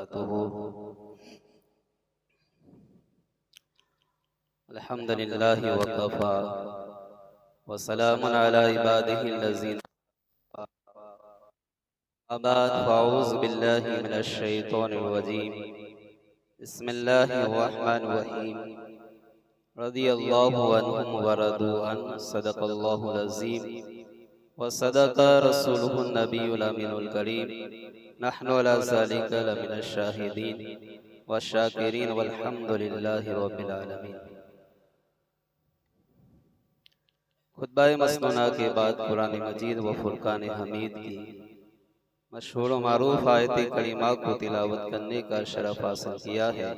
वबरकातुहू। अल्हम्दुलिल्लाहि वकफ़ा व सलामुन अला इबादिहिल्लज़ीना अबाद फ़अऊज़ु बिल्लाहि मिनश शैतानिर रजीम। बिस्मिल्लाहिर रहमानिर रहीम। रदियल्लाहु अन्हुम व रदू अन सदक़ल्लाहुल अज़ीम व सदक़ रसूलुहुन नबियुल अमीनुल करीम। नहनु अला ज़ालिका लमिनश शाहिदीन व शाकिरीन वल्हम्दुलिल्लाहि रब्बिल आलमीन। खुतबा मसनूना के बाद कुरान मजीद व फुरकान हमीद की मशहूर व मारूफ आयत करीमा को तिलावत करने का शरफ हासिल किया है।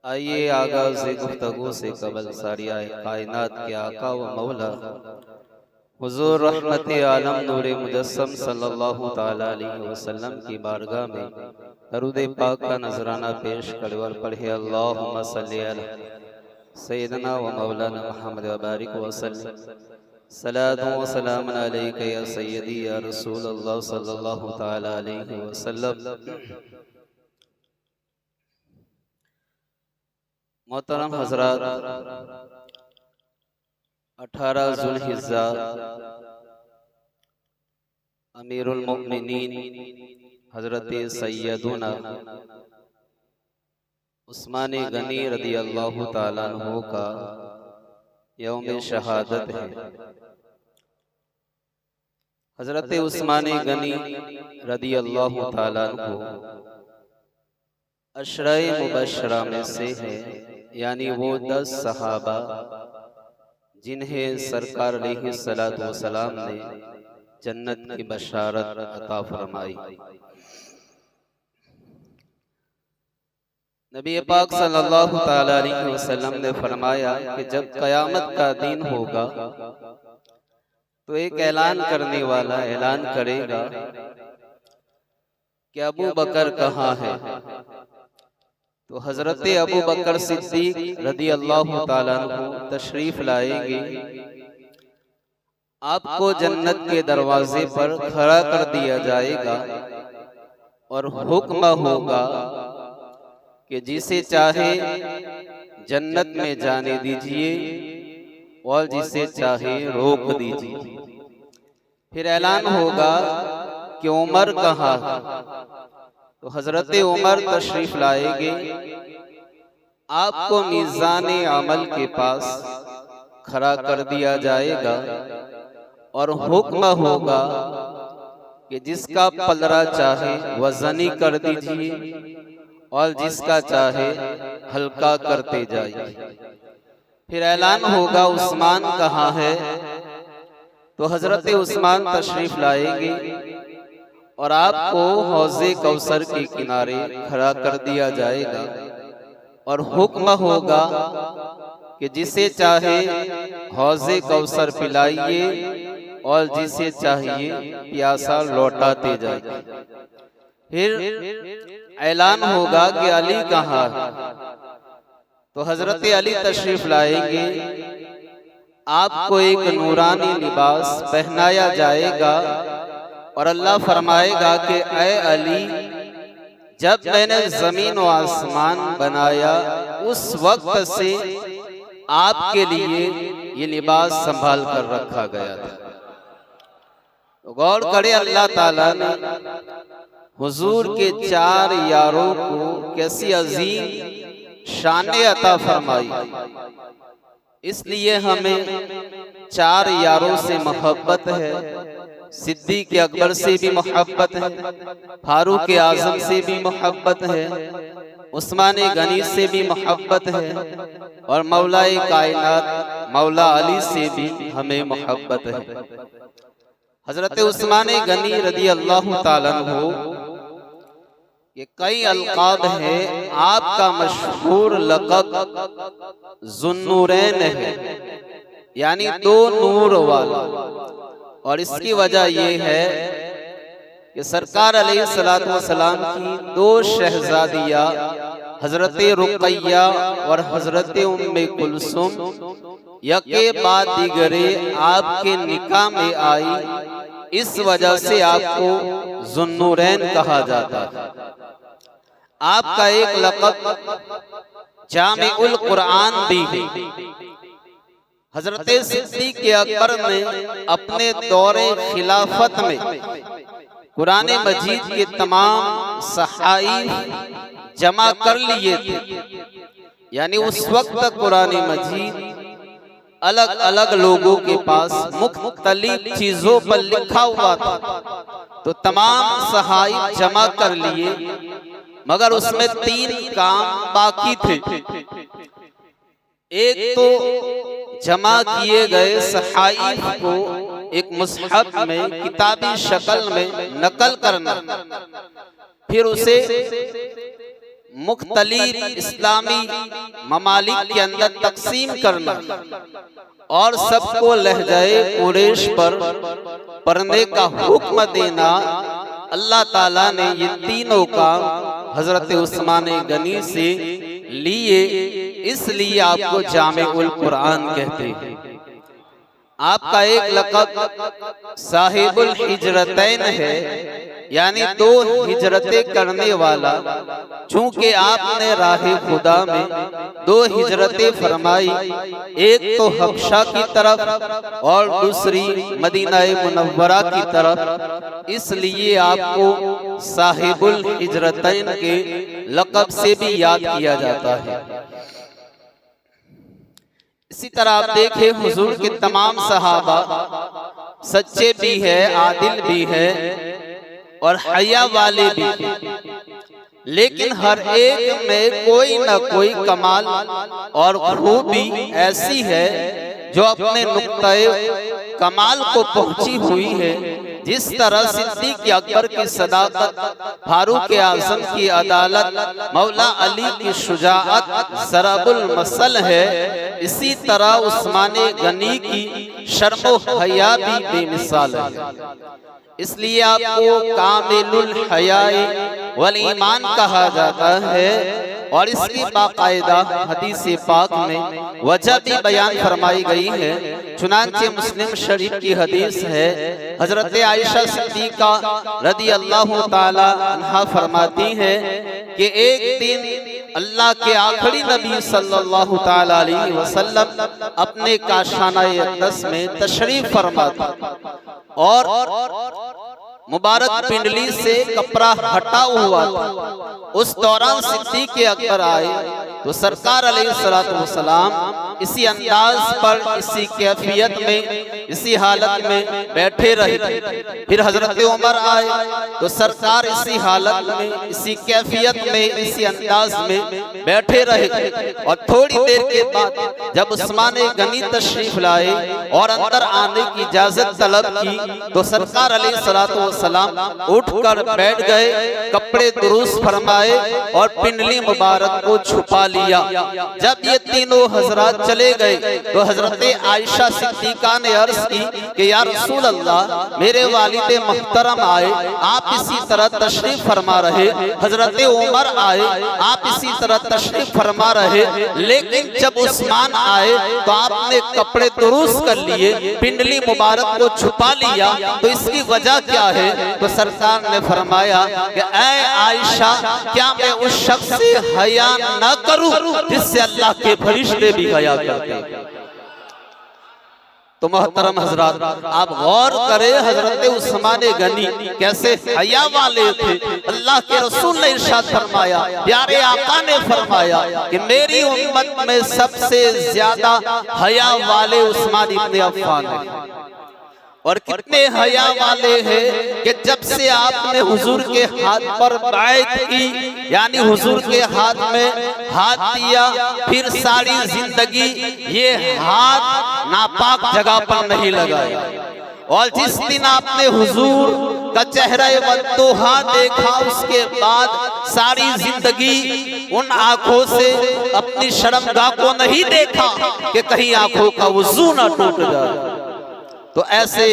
आइए आगाज़ गुफ्तगू से कबल सारिया कायनात के आका व मौला हुजूर रहमत आलम नूर मुजस्सम सल्लल्लाहु ताला अलैहि वसल्लम की बारगाह में दरूद पाक का नजराना पेश कर और पढ़े अल्लाहुम्मा सल्ली अला सय्यदना व मौलाना मुहम्मद व बारिक वसल्लम। सलातु व सलाम अलैका या सय्यदी या रसूल अल्लाह सल्लल्लाहु ताला अलैहि वसल्लम। मोहतरम हजरात, 18 ज़ुल्हिज्जा अमीरुल मोमिनीन हजरत सैयदुना उस्मान गनी रदियल्लाहु ताला अन्हु का यौम शहादत है। हजरत उस्मान गनी रदियल्लाहु ताला अन्हु अशराए मुबशरा में से है, यानी वो 10 सहाबा जिन्हें सरकार अलैहिस्सलातु वस्सलाम ने जन्नत की बशारत अता फरमाई। नबी पाक सल्लल्लाहु ताला अलैहि वसल्लम ने फरमाया कि जब क़यामत का दिन होगा तो एक ऐलान करने वाला ऐलान करेगा कि अबू बकर कहाँ है। तो हजरत अबू बकर सिद्दीक रदियल्लाहु ताला अन्हु तशरीफ लाएंगे। आपको जन्नत के दरवाजे पर खड़ा कर दिया जाएगा और हुक्म होगा कि जिसे चाहे जन्नत में जाने दीजिए और जिसे चाहे रोक दीजिए। फिर ऐलान होगा कि उमर कहाँ है। तो हजरत उमर तशरीफ लाएंगे। आपको मीज़ान अमल के पास खड़ा कर दिया जाएगा और हुक्म होगा कि जिसका पलड़ा चाहे वज़नी कर दीजिए और जिसका चाहे हल्का करते जाइए। फिर ऐलान होगा उस्मान कहाँ है। तो हजरत उस्मान तशरीफ लाएंगे और आपको हौज़े कौसर के किनारे खड़ा कर दिया जाएगा और हुक्म होगा कि जिसे चाहे हौज़े कौसर पिलाइए और जिसे चाहिए प्यासा लौटाते जाइए। फिर ऐलान होगा कि अली कहाँ है। तो हजरत अली तशरीफ लाएंगे। आपको एक नूरानी लिबास पहनाया जाएगा और अल्लाह फरमाएगा कि ऐ अली, जब मैंने जमीन और आसमान बनाया उस वक्त से आपके लिए ये लिबास संभाल कर रखा गया था। तो गौर करे, अल्लाह ताला ने हुजूर के 4 यारों को कैसी अजीम शान अता फरमाई। इसलिए हमें 4 यारों से मोहब्बत है। सिद्दीक अकबर से भी मोहब्बत है, फारूक आजम से भी मोहब्बत है, उस्मान गनी से भी मोहब्बत है और मौलाए कायनात मौला अली से भी हमें मोहब्बत है। हजरत उस्मान गनी रदियल्लाहु ताला अन्हु ये कई अलकाब है। आपका मशहूर लक़ब ज़ुन्नूरैन है, यानी 2 नूर वाला। और इसकी वजह यह है कि सरकार अलैहिस्सलातु वस्सलाम की 2 शहजादियाँ हजरत रुक़ैया और हजरत उम्मे कुलसुम यके बाद दीगरे आपके निकाह में आई। इस वजह से आपको ज़ुन्नूरैन कहा जाता है। आपका एक लक़ब जामिउल कुरान भी है। हजरत सिद्दीक़ अकबर ने अपने दौरे खिलाफत में कुरान मजीद के तमाम सहाइफ जमा कर लिए थे। यानी उस वक्त कुरान मजीद अलग अलग लोगों के पास मुख्तलिफ चीजों पर लिखा हुआ था, तो तमाम सहाइफ जमा कर लिए, मगर उसमें 3 काम बाकी थे। एक तो जमा किए गए सहाइफ को एक मुसहफ में किताबी शक्ल में नकल करना, फिर उसे मुख्तलिफ इस्लामी ममालिक के अंदर तकसीम करना और सबको लहजाए कुरैश पर पढ़ने का हुक्म देना। अल्लाह ताला ने ये तीनों काम हजरत उस्मान गनी से लिए, इसलिए आपको जामिउल कुरान कहते हैं। आपका एक लक़ब साहिबुल हिजरतैन है, यानी 2 हिजरतें करने वाला। चूंकि आपने राहे खुदा में 2 हिजरतें फरमाई, एक तो हबशा की तरफ और दूसरी मदीना मुनव्वरा की तरफ, इसलिए आपको साहिबुल हिजरतैन के लक़ब से भी याद किया जाता है। इसी तरह आप देखें हुजूर के तमाम सहाबा सच्चे भी है, आदिल भी है और हया वाले भी हैं, लेकिन हर एक में कोई न कोई कमाल और खूबी ऐसी है जो अपने नुक्ते कमाल को पहुंची हुई है। जिस तरह सिद्दीक़ अकबर की सदाकत, फारूक आज़म की अदालत, मौला अली की शुजाअत सरबुल मसल है, इसी तरह उस्मान गनी की शर्म हया भी बेमिसाल है। इसलिए आपको कामिलुल हयाए वल ईमान कहा जाता है और इसकी बाकायदा हदीस पाक में वजह भी बयान फरमाई गई है। चुनांचे मुस्लिम शरीफ की हदीस है, हजरत आयशा सिद्दीका रदी अल्लाह ताला अन्हा फरमाती है कि एक दिन अल्लाह के आखिरी नबी सल्लल्लाहु ताला अलैहि वसल्लम अपने काशानाए अक़दस में तशरीफ फरमा था और मुबारक पिंडली से कपड़ा हटा हुआ था। उस दौरान सिद्दीक़ अकबर आए तो सरकार अलैहिस्सलातु वस्सलाम इसी अंदाज पर, इसी कैफियत में, इसी हालत में बैठे रहे। फिर हजरत उमर आए तो सरकार इसी हालत में, इसी कैफियत में, इसी अंदाज में बैठे रहे। और थोड़ी देर के बाद जब उस्मान गनी तशरीफ लाए और अंदर आने की इजाजत तलब की तो सरकार अलैहिस्सलातु वस्सलाम उठकर बैठ गए, कपड़े दुरुस्त फरमाए और पिंडली मुबारक को छुपा लिया। जब ये तीनों हजरात चले गए तो हजरत आयशा सिद्दीका ने अर्ज की कि या रसूल अल्लाह, मेरे वालिद मुहतरम आए, आप इसी तरह तशरीफ फरमा रहे, हजरत उमर आए, आप इसी तरह तशरीफ फरमा रहे, लेकिन जब उस्मान आए तो आपने कपड़े दुरुस्त कर लिए, पिंडली मुबारक को छुपा लिया, तो इसकी वजह क्या है? तो सरकार ने फरमाया कि ऐ आयशा, क्या मैं उस शख्स से हया न करूं जिससे अल्लाह के फरिश्ते भी हया करते हैं? तो मोहतरम हजरात, आप गौर करें हजरत उस्मान गनी कैसे हया वाले थे। अल्लाह के रसूल ने इरशाद फरमाया, प्यारे आका ने फरमाया कि मेरी उम्मत में सबसे ज्यादा हया वाले उस्मान इब्न अफ़्फ़ान हैं। और कितने हया वाले हैं कि जब से आपने हुजूर के हाथ पर बायत की, यानी हुजूर के हाथ में हाथ दिया, फिर सारी जिंदगी ये हाथ नापाक जगह पर नहीं लगाया। और जिस दिन आपने हुजूर का चेहरा वद्दोहा देखा, उसके बाद सारी जिंदगी उन आंखों से अपनी शर्मगाह को नहीं देखा कि कहीं आंखों का वुजू ना टूट जाए। तो ऐसे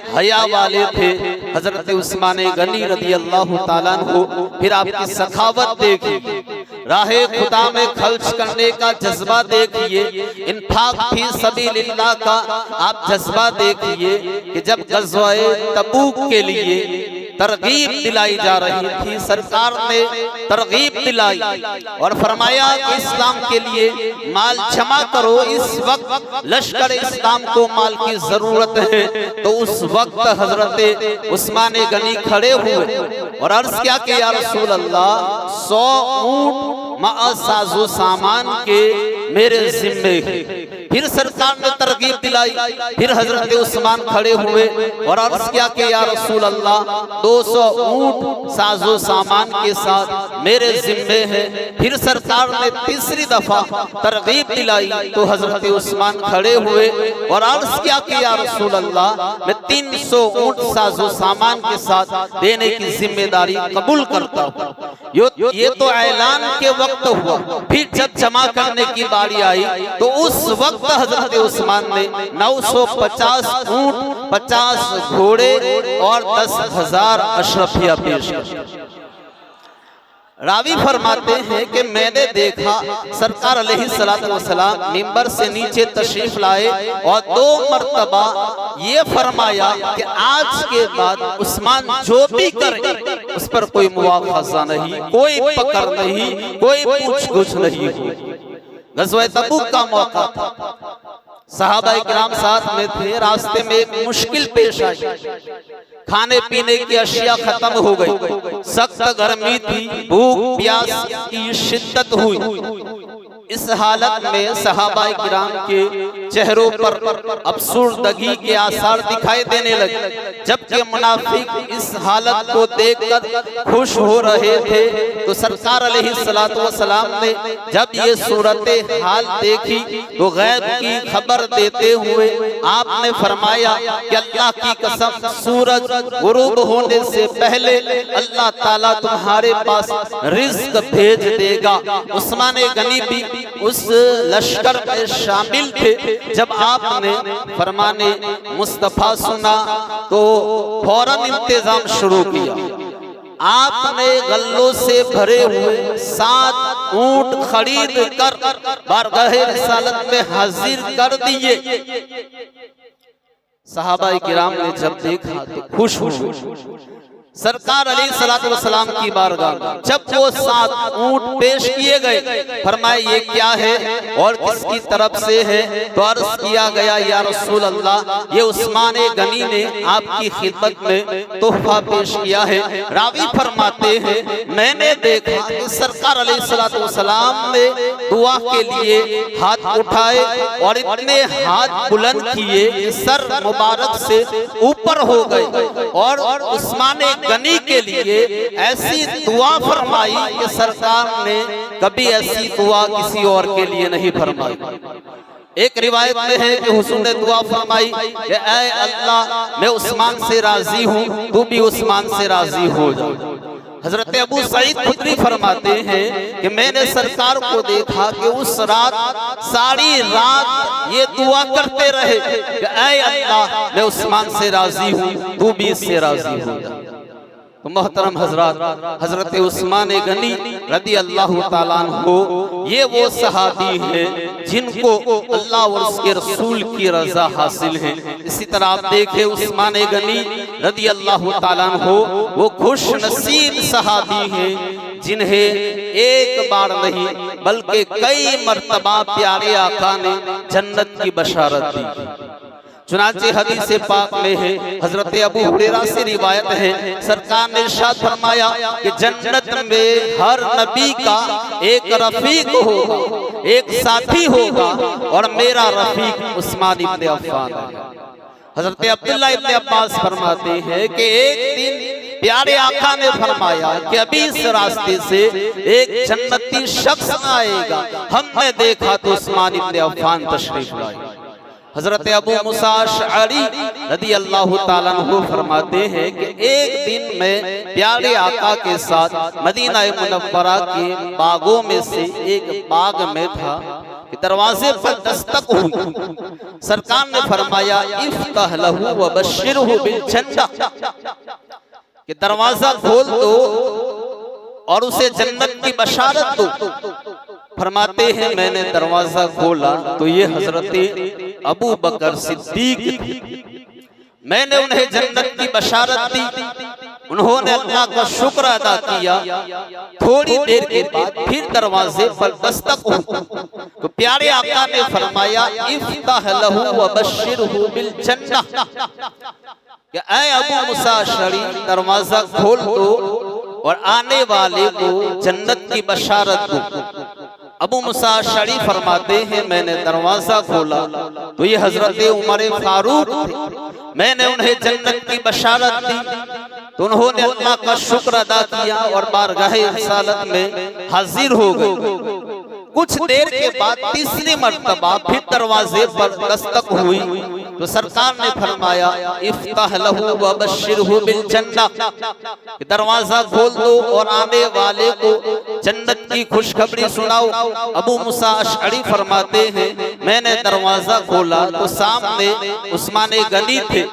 हया वाले थे हजरत उस्मान गनी रदी अल्लाह ताला अन्हु। फिर आपकी सखावत देखिए, राहे खुदा में खर्च करने का जज्बा देखिए, इन्फाक फी सबीलिल्लाह का आप जज्बा देखिए कि जब गज़वाए तबूक के लिए तरगीब दिलाई जा रही थी। सरकार ने तरगीब दिलाई और फरमाया कि इस्लाम के लिए माल जमा करो, इस वक्त लश्कर इस्लाम को माल की जरूरत है। तो उस वक्त हजरत उस्मान गनी खड़े हुए और अर्ज किया कि या रसूल अल्लाह 100 ऊंट मा साजो सामान के मेरे जिम्मे है। फिर सरकार ने तरगीब दिलाई, फिर हजरत उस्मान खड़े हुए और अर्ज किया कि या रसूल अल्लाह 200 ऊंट साजो सामान के साथ मेरे जिम्मे है। फिर सरकार ने तीसरी दफा तरगीब दिलाई तो हजरत उस्मान खड़े हुए और अर्ज किया कि या रसूल अल्लाह मैं 300 ऊंट साजो सामान के साथ देने की जिम्मेदारी कबूल करता हूँ। ये तो ऐलान के वक्त हुआ। फिर जब जमा करने की बारी आई तो उस वक्त हजरत उस्मान ने 950 ऊंट, 50 घोड़े और 10,000 अशरफिया पेश की। रावी फरमाते हैं कि मैंने देखा सरकार अलैहिस्सलातु वस्सलाम मिंबर से नीचे तशरीफ लाए और 2 मर्तबा ये फरमाया कि आज के बाद उस्मान जो भी करे उस पर कोई मुआखजा नहीं, कोई पकड़ नहीं, कोई पूछ-गुछ नहीं हुई। ग़ज़वा तबूक का मौका था, सहाबाए किराम साथ में थे। रास्ते में एक मुश्किल पेश आई, खाने पीने की अशिया खत्म हो गई, सख्त गर्मी थी, भूख प्यास की शिद्दत हुई। इस हालत में सहाबाए किराम के चेहरों पर अफसुर्दगी के आसार दिखाई देने लगे। जबकि मुनाफिक इस हालत को देखकर खुश हो रहे थे तो सरकार अलैहिस्सलातु वस्सलाम ने जब ये सूरत हाल देखी तो गैब की खबर देते हुए आपने फरमाया कि अल्लाह की कसम सूरज गुरूब होने से पहले अल्लाह ताला तुम्हारे पास रिज़्क भेज देगा। उस्मान गनी भी उस लश्कर में शामिल थे। जब आपने फरमाने मुस्तफा सुना तो फौरन इंतजाम शुरू किया। आपने गल्लों से भरे हुए 7 ऊंट खरीद कर बारगाह रिसालत में हाजिर कर दिए। सहाबाए किराम ने जब देखा तो खुश हुए। सरकार अलैहिस्सलातु वस्सलाम की बारगाह जब वो 7 ऊंट पेश किए गए, फरमाए ये क्या है और किसकी तरफ से है? तो अर्ज किया गया या रसूल अल्लाह ये उस्मान गनी ने आपकी खिदमत में तोहफा पेश किया है। रावी फरमाते हैं मैंने देखा कि सरकार अलैहिस्सलातु वस्सलाम ने दुआ के लिए हाथ उठाए और इतने हाथ बुलंद किए सर मुबारक से ऊपर हो गए और उस्मान गनी के लिए ऐसी दुआ फरमाई कि सरकार ने कभी ऐसी दुआ किसी और के लिए नहीं फरमाई। एक रिवायत में है कि हुजूर ने दुआ फरमाई कि ऐ अल्लाह मैं उस्मान से राजी हूँ, तू भी उस्मान से राजी हो जा। हजरत अबू सईद खुदरी फरमाते हैं कि मैंने सरकार को देखा कि उस रात सारी रात ये दुआ करते रहे कि ऐ अल्लाह मैं उस्मान से राजी हूँ, तू भी इससे राजी हो जा। तो मोहतरम हजरात, हजरत उस्मान गनी रदी अल्लाह ताला अन्हु ये वो सहाबी हैं जिनको अल्लाह और उसके रसूल की रजा हासिल है। इसी तरह आप देखें उस्मान गनी रदी अल्लाह ताला अन्हु वो खुश नसीब सहाबी हैं जिन्हें एक बार नहीं बल्कि कई मर्तबा प्यारे आका ने जन्नत की बशारत दी। चुनांचे हदीस पाक में है, हजरत अबू हुरैरा से रिवायत है, सरकार ने इरशाद फरमाया कि जन्नत में हर नबी का एक रफीक होगा, एक साथी होगा और मेरा रफीक उस्मान इब्न अफ़्फ़ान है। हजरत अब्दुल्लाह इब्न अब्बास फरमाते हैं कि एक दिन प्यारे आका ने फरमाया कि अभी इस रास्ते से एक जन्नती शख्स आएगा। हमने देखा तो उस्मान इब्न अफ़्फ़ान तशरीफ लाए। हजरत अबू मूसा अशअरी रदी अल्लाह ताला अन्हु फरमाते हैं कि एक दिन मैं प्यारे आका के साथ मदीना मुनव्वरा के बागों में से एक बाग में था कि दरवाजे पर दस्तक हुई। सरकार ने फरमाया इफ्तह लहू व बश्शिरहु बिल जन्नह कि दरवाजा खोल दो और उसे जन्नत की बशारत दो। फरमाते हैं मैंने दरवाजा खोला तो ये हजरत अबू बकर सिद्दीक थे। मैंने उन्हें जन्नत की बशारत दी। उन्होंने अल्लाह का शुक्र अदा किया। थोड़ी देर के बाद फिर दरवाजे पर दस्तक हुई तो प्यारे आका ने फरमाया इफ्ताह लहू व बश्शिरहू बिल जन्नह, कि ऐ अबू मूसा अशअरी दरवाजा खोल दो और आने वाले को जन्नत की बशारत दो। अबू मूसा अशअरी फरमाते हैं मैंने दरवाजा खोला तो ये हजरत उमर फारूक थे। मैंने उन्हें जन्नत की बशारत दी तो उन्होंने अल्लाह का शुक्र अदा किया और बारगाह रिसालत में हाजिर हो गए। कुछ देर के बाद तीसरी मर्तबा फिर दरवाजे पर दस्तक हुई तो सरकार ने फरमाया इफ्ताह लहू व बश्शिरहू बिल जन्नह, दरवाजा खोल दो और आने वाले को जन्नत की खुशखबरी सुनाओ। अबू मूसा अशअरी फरमाते हैं मैंने दरवाजा खोला तो सामने उस्मान गनी थे।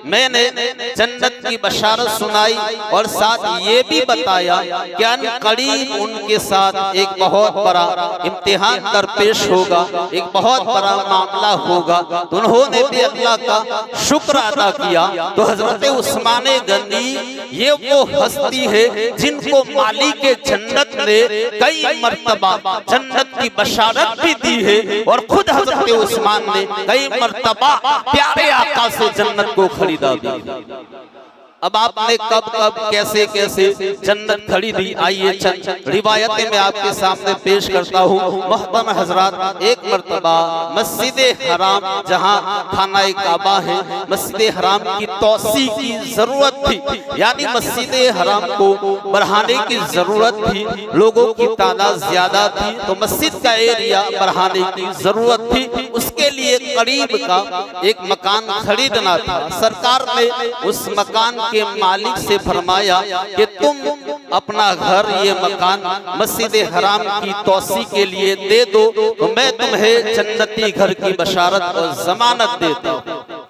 मैंने जन्नत की बशारत सुनाई और साथ ये भी बताया कि अनकरीब उनके साथ एक बहुत बड़ा इम्तिहान दरपेश होगा, एक बहुत बड़ा मामला होगा। तो उन्होंने भी अल्लाह का शुक्र अदा किया। तो हजरत उस्मान गनी ये वो हस्ती है जिनको मालिक के जन्नत ने कई मर्तबा जन्नत की बशारत भी दी है और खुद हजरत उस्मान ने कई मर्तबा प्यारे आका से जन्नत को खरीदा भी। अब आपने कब कब कैसे कैसे जन्नत खरीदी, आइए चंद रिवायतें मैं आपके सामने पेश करता हूँ। मोहतरम हजरात, एक मर्तबा मस्जिद हराम जहाँ खाना काबा है, मस्जिद हराम की तोसी की जरूरत थी, यानी मस्जिद हराम को बढ़ाने की जरूरत थी। लोगों की तादाद ज्यादा थी तो मस्जिद का एरिया बढ़ाने की जरूरत थी। उसके लिए करीब का एक मकान खरीदना था। सरकार ने उस मकान के मालिक से फरमाया कि तुम अपना घर ये मकान मस्जिद हराम की तोसी के लिए दे दो तो मैं तुम्हें जन्नती घर की बशारत और जमानत देता हूँ।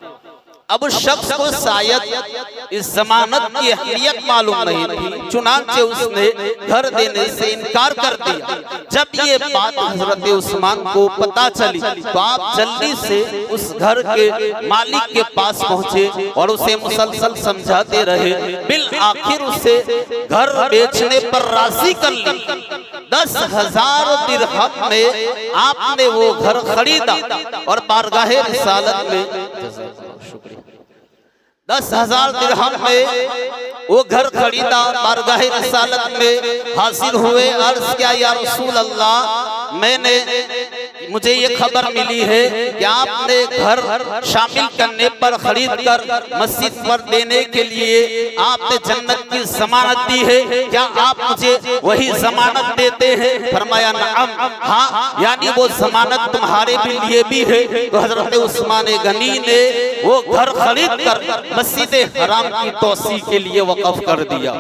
अब उस शख्स को शायद इस जमानत की अहमियत मालूम नहीं थी, चुनांचे उसने घर देने से इनकार कर दिया। जब ये बात हजरत उस्मान को पता चली तो आप जल्दी से उस घर के मालिक के पास पहुंचे और उसे मुसलसल समझाते रहे। बिल आखिर उसे घर बेचने पर राजी कर ली। 10,000 दिरहम में आपने वो घर खरीदा और बारगाह रिसालत में 10,000 दिरहम में वो घर खरीदा, बारगाह रिसालत में हाजिर हुए। अर्ज किया या रसूल अल्लाह, मुझे ये खबर मिली है कि आपने घर शामिल करने पर खरीद कर मस्जिद पर देने के लिए आपने जन्नत की जमानत दी है, क्या आप मुझे वही जमानत देते हैं? फरमाया नअम, हाँ, यानी वो जमानत तुम्हारे भी लिए भी है। तो हजरत उस्मान गनी ने वो घर खरीद कर मस्जिद हराम की तोसी के लिए वक़्फ़ कर दिया।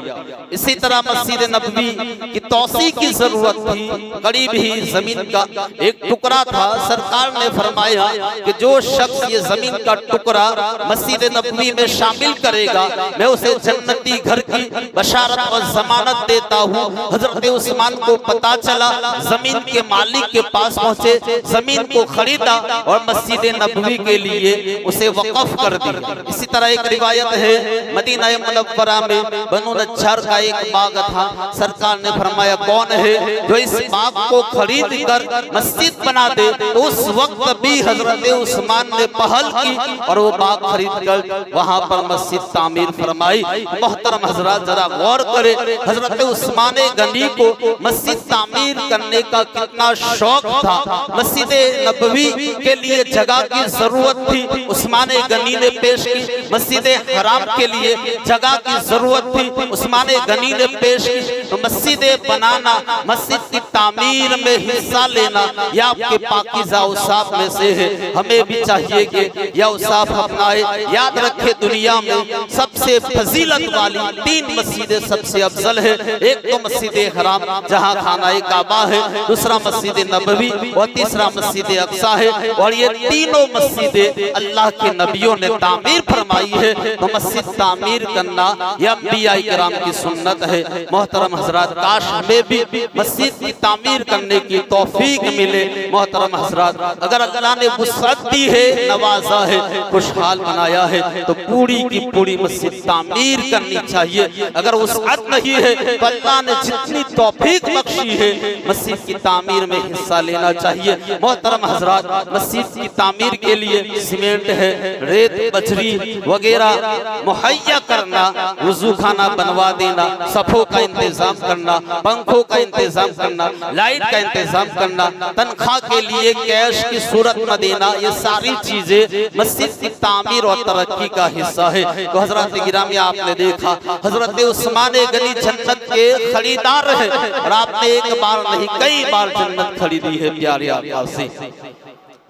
इसी तरह मस्जिद नबवी की तोसी की जरूरत थी, करीब ही जमीन का एक टुकड़ा था। सरकार ने फरमाया कि जो शख्स ये जमीन का टुकड़ा मस्जिद नबवी में शामिल करेगा, मैं उसे जन्नती घर की बशारत और जमानत देता हूँ। हजरत उस्मान को पता चला, जमीन के मालिक के पास पहुँचे, जमीन को खरीदा और मस्जिद नबवी के लिए उसे वक़्फ़ कर दिया। इसी तरह एक रिवायत है, मदीना मुनव्वरा में बनु नज्जार का एक बाग था। सरकार ने फरमाया कौन है जो इस बाग को खरीद कर मस्जिद बना दे? तो उस वक्त भी हजरत उस्मान ने पहल की और वो बाग खरीद कर वहां पर मस्जिद तामीर फरमाई। मोहतरम हजरात, जरा गौर करें, हजरत उस्मान गनी को मस्जिद तामीर करने का कितना शौक था। मस्जिद नबवी के लिए जगह की जरूरत थी, उस्मान गनी ने पेश की। मस्जिद हराम के लिए जगह की जरूरत थी, उस्मान गनी ने पेश की। तो मस्जिद बनाना, मस्जिद की तामीर में हिस्सा लेना या आपके पाकीज़ा औसाफ में से है। हमें भी चाहिए कि यह औसाफ अपनाए। याद रखे, दुनिया में सबसे फजीलत वाली 3 मस्जिदें सबसे अफजल है। एक तो मस्जिद हराम जहाँ खाना काबा है, दूसरा मस्जिद नबवी और तीसरा मस्जिद अक्सा है। और ये तीनों मस्जिदें अल्लाह के नबियों ने तामीर फरमाई है। तो मस्जिद तामीर करना यह अंबिया किराम की सुन्नत है। मोहतरम हजरात, काश हमें भी मस्जिद की तामीर करने की तौफीक मिले। मोहतरम हजरात, अगर अल्लाह ने वुसअत दी है, नवाजा है, खुशहाल बनाया है, तो पूरी की पूरी मस्जिद तामीर करनी चाहिए। अगर वुसअत नहीं है तो अल्लाह ने जितनी तौफीक बख्शी है मस्जिद की तामीर में हिस्सा लेना चाहिए। मोहतरम हजरात, मस्जिद की तामीर के लिए सीमेंट है, रेत बजरी वगैरह मुहैया करना, वुजू खाना बनवा देना, सफों का इंतजाम करना, पंखों का इंतजाम करना, लाइट का इंतजाम करना, तनख्वाह के लिए कैश की सूरत में देना, ये सारी चीजें मस्जिद की तामीर और तरक्की का हिस्सा है। तो हजरत गिरामी आपने देखा, हजरत उस्मान गनी जन्नत के खरीदार है और आपने एक बार नहीं कई बार जन्नत खरीदी है प्यारे आका से।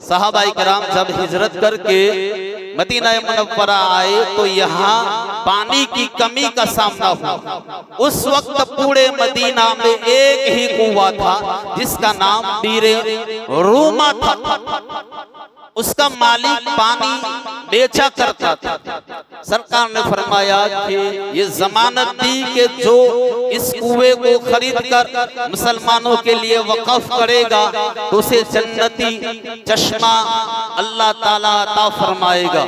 सहाबाई किराम जब हिजरत करके मदीना मुनव्वरा आए तो यहाँ पानी की कमी का सामना हुआ। उस वक्त पूरे मदीना में एक ही कुआं था जिसका नाम बीरे रूमा था। उसका मालिक पानी बेचा करता था। सरकार ने फरमाया कि ये जमानत दी कि जो इस कुएं को खरीद कर मुसलमानों के लिए वक़फ़ करेगा तो उसे जन्नती चश्मा अल्लाह ताला अता फरमाएगा।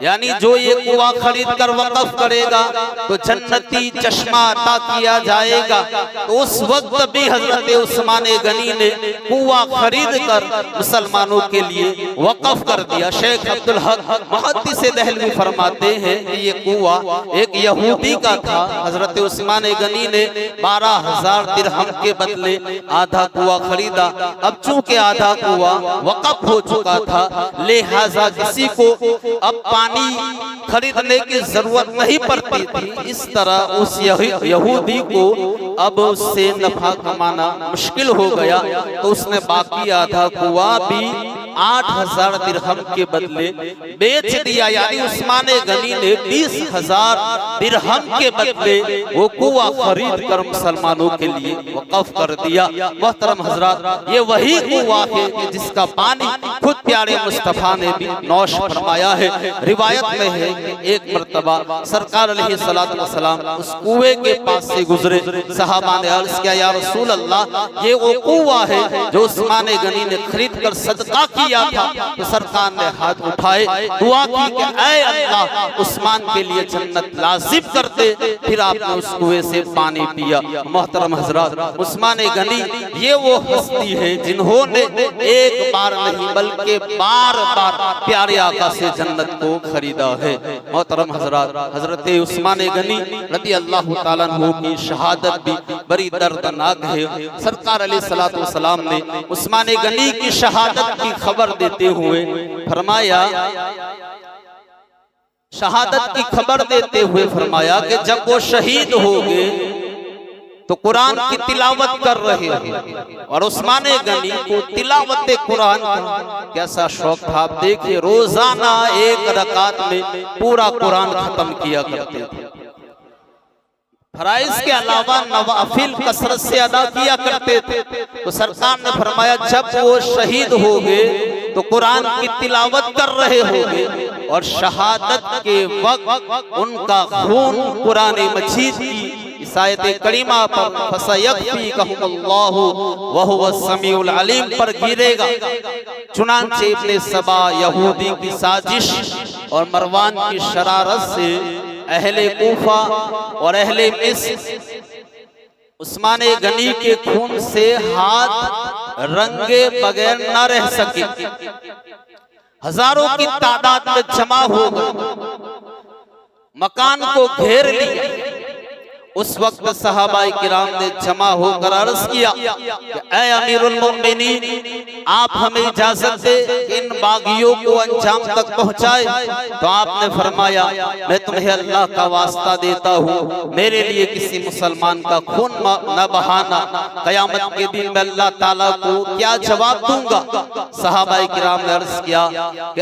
यानी जो ये कुआं खरीद कर वक़फ़ करेगा तो जन्नती चश्मा अता किया जाएगा। तो उस वक्त भी हजरत उस्मान गनी ने कुआं खरीद कर मुसलमानों के लिए वक़फ़ कर दिया। शेख अब्दुल हक मुहद्दिस दहलवी फरमाते हैं कि ये कुआं एक यहूदी का था। हजरत उस्मान गनी ने 12,000 दिरहम के बदले आधा कुआं खरीदा। अब चूंकि आधा कुआं वक़फ़ हो चुका था, लिहाजा किसी को अब पानी खरीदने की जरूरत नहीं पड़ती थी। इस तरह उस यहूदी को अब उससे नफा कमाना मुश्किल हो गया, तो उसने बाकी आधा कुआं भी 8,000 दिरहम के बदले बेच दिया। यानी उस्मान गनी ने 20,000 दिरहम के बदले वो कुआं खरीद कर मुसलमानों के लिए वक़फ़ कर दिया। मोहतरम हजरात, ये वही कुआं है कि जिसका पानी खुद प्यारे मुस्तफा ने भी नौश फरमाया है। रिवायत में है कि एक मर्तबा सरकार अलैहिस्सलातु वस्सलाम उस कुएं के पास से गुजरे। सहाबा ने अर्ज़ किया, या रसूल अल्लाह, ये वो कुआं है जो उस्मान गनी ने खरीद कर सदका किया था। तो सरकार ने हाथ उठाए, दुआ की कि ऐ अल्लाह, उस्मान के लिए जन्नत लाजिम कर दे। फिर आपने उस कुएं से पानी पिया। मोहतरम हजरात, उस्मान गनी ये वो हस्ती है जिन्होंने एक बार नहीं बल्कि बार बार प्यारे आका से जन्नत को खरीदा है। मोहतरम हजरात, हजरत उस्मान गनी रज़ी अल्लाह ताला अन्हु की शहादत भी बड़ी दर्दनाक है। सरकार अलैहिस्सलातु वस्सलाम ने उस्मान गनी की शहादत की खबर देते हुए फरमाया, शहादत की खबर देते हुए फरमाया कि जब वो शहीद हो गए तो कुरान की तिलावत कर रहे हैं। और उस्मान गनी को तिलावत कुरान का कैसा शौक था, आप देखिए रोजाना एक रकात में पूरा कुरान खत्म किया करते थे। फराइज के अलावा नवाफिल कसरत से अदा किया करते थे। तो सरकार ने फरमाया जब वो शहीद हो गए तो कुरान की तिलावत कर रहे होंगे और शहादत के वक्त उनका खून कुरान मजीद की आयत करीमा पर फसयकफीकहुमुल्लाहु व हुवस समीउल अलीम पर गिरेगा। चुनांचे इब्ने सबा यहूदी की साजिश और मरवान की शरारत से अहले कूफा और अहले मिस्र उस्मान गनी के खून से हाथ रंगे बगैर न रह सके। हजारों की तादाद में जमा हो गए, मकान को घेर लिया। उस वक्त सहाबाए किराम ने जमा होकर अर्ज किया कि ऐ अमीरुल मोमिनीन, आप हमें इजाजत दे इन बागियों को अंजाम तक पहुंचाए। तो आपने फरमाया, मैं तुम्हें अल्लाह का वास्ता देता हूँ, मेरे लिए किसी मुसलमान का खून न बहाना। कयामत के दिन में अल्लाह ताला को क्या जवाब दूंगा। सहाबाए किराम ने अर्ज किया कि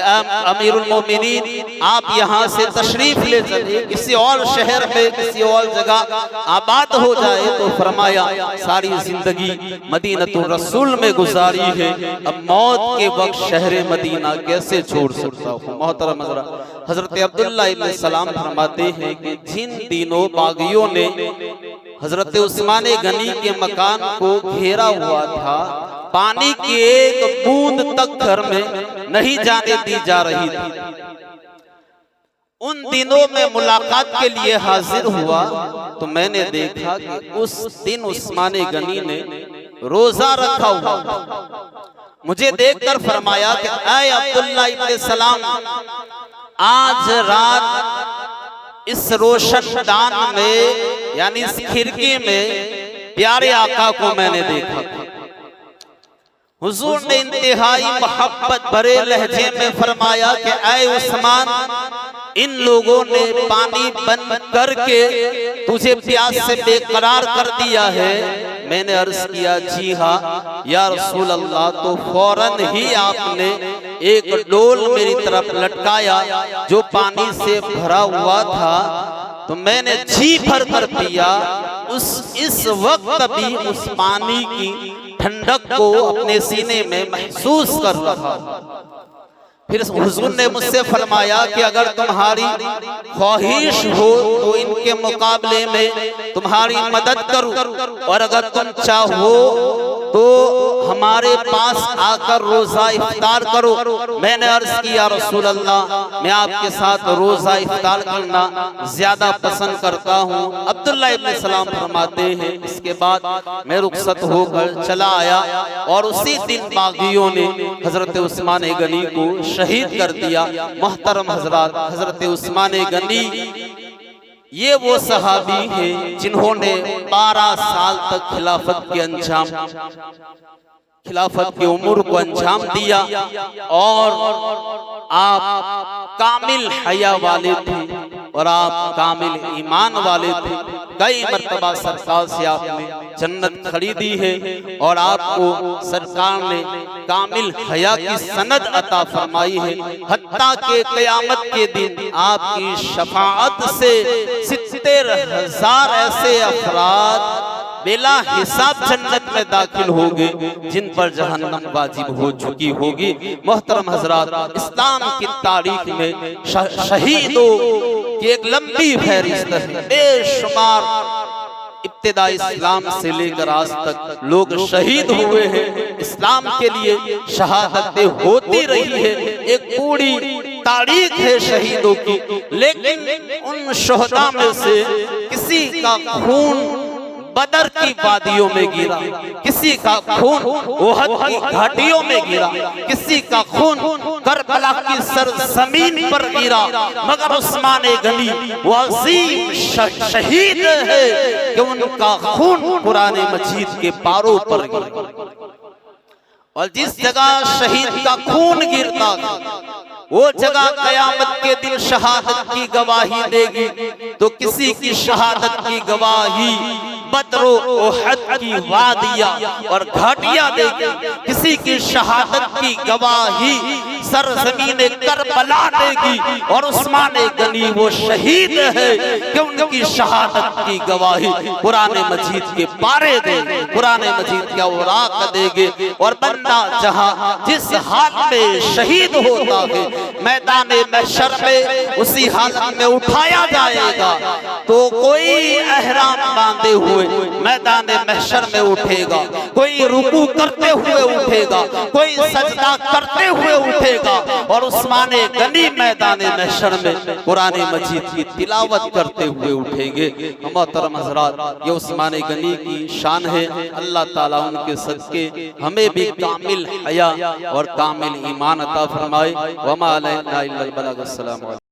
अमीरुल मोमिनीन, आप यहाँ से तशरीफ ले चलिए, किसी और शहर में किसी और जगह आबाद हो जाए। तो फरमाया, सारी जिंदगी मदीनतुर रसूल में गुजारी है, अब मौत के वक्त शहर मदीना कैसे छोड़ सकता हूँ। मोहतरम हजरत अब्दुल्लाह इब्न सलाम फरमाते हैं कि जिन दिनों बागियों ने हजरत उस्मान गनी के मकान को घेरा हुआ था, पानी की एक बूंद तक घर में नहीं जाने दी जा रही थी। उन दिनों में मुलाकात के लिए हाजिर हुआ तो मैंने देखा कि उस दिन उस्मान गनी ने रोजा रखा हुआ। मुझे देखकर फरमाया कि ऐ अब्दुल्ला इब्न सलाम, आज रात इस रोशनदान में यानी इस खिड़की में प्यारे आका को मैंने देखा। हुजूर ने इंतहाई मोहब्बत भरे लहजे में फरमाया कि ऐ उस्मान, इन लोगों ने पानी बंद करके तुझे प्यास से बेकरार कर दिया है। मैंने अर्ज किया, जी हाँ या रसूल अल्लाह। तो फौरन ही आपने एक डोल मेरी तरफ लटकाया जो पानी से भरा हुआ था, तो मैंने जी भर कर पिया। इस वक्त भी उस पानी की ठंडक को अपने सीने में महसूस कर रहा। फिर हुजूर ने मुझसे फरमाया कि अगर तुम्हारी ख्वाहिश हो तो इनके मुकाबले में तुम्हारी मदद करूं, और अगर तुम चाहो तो हमारे पास आकर रोजा इफ्तार करो। मैंने अर्ज किया, रसूल अल्लाह, मैं आपके साथ रोजा इफ्तार करना ज्यादा पसंद करता हूँ। अब्दुल्ला इब्न सलाम फरमाते हैं, इसके बाद मैं रुखसत होकर चला आया और उसी दिन बागियों ने हजरत उस्मान गनी को शहीद कर दिया। मोहतरम हजरात, हजरत उस्मान गनी ये वो सहाबी हैं जिन्होंने 12 साल तक खिलाफत की उम्र को अंजाम दिया, और आप कामिल हया वाले थे और आप कामिल ईमान वाले थे। कई मर्तबा सरकार से आपने जन्नत खरीदी है और आपको सरकार ने कामिल हया की सनद अता फरमाई है। हत्ता के क़यामत के दिन आपकी शफाअत से 70,000 ऐसे अफराद बेला हिसाब जन्नत में दाखिल होंगे जिन पर जहन्नम वाजिब हो चुकी होगी। मोहतरम हजरात, इस्लाम की तारीख में शहीदों की एक लंबी फहरिस्त है। बेशुमार इब्तिदा इस्लाम से लेकर आज तक लोग शहीद हुए हैं। इस्लाम के लिए शहादतें होती रही है, एक पूरी तारीख है शहीदों की। लेकिन उन शोहदा में से किसी का खून बदर की वादियों में गिरा, किसी का खून ओहद की घाटियों में गिरा, किसी का खून करबला की सरजमीन पर गिरा, मगर उस्मान गनी वो अजीम शहीद है कि उनका खून कुरान मजीद के पारों पर गिरा। और जिस जगह शहीद का खून गिरता था वो जगह कयामत के दिन शहादत की गवाही देगी। तो किसी की शहादत की गवाही बदरो ओहद की वादिया और घाटियां देगी, किसी की शहादत की गवाही सरजमीन करबला देगी। और उस्मान गनी वो शहीद है कि उनकी शहादत की गवाही कुरान मजीद के पारे देंगे, कुरान मजीद के औराक देंगे। और बंदा जहां जिस हाल में शहीद होता है, मैदान महशर में उसी हालत में उठाया जाएगा। तो कोई अहराम बांधे हुए मैदान महशर में उठेगा, कोई रुकू करते हुए उठेगा, कोई सजदा करते हुए उठेगा, और उस्मान गनी मैदान महशर में कुरान मजीद की तिलावत करते हुए उठेंगे। मोहतरम हज़रात, ये उस्मान गनी की शान है। अल्लाह ताला उनके सदके हमें भी कामिल हया और कामिल ईमान अता फरमाए। वमा अलैना इल्लल बलाग। अस्सलाम।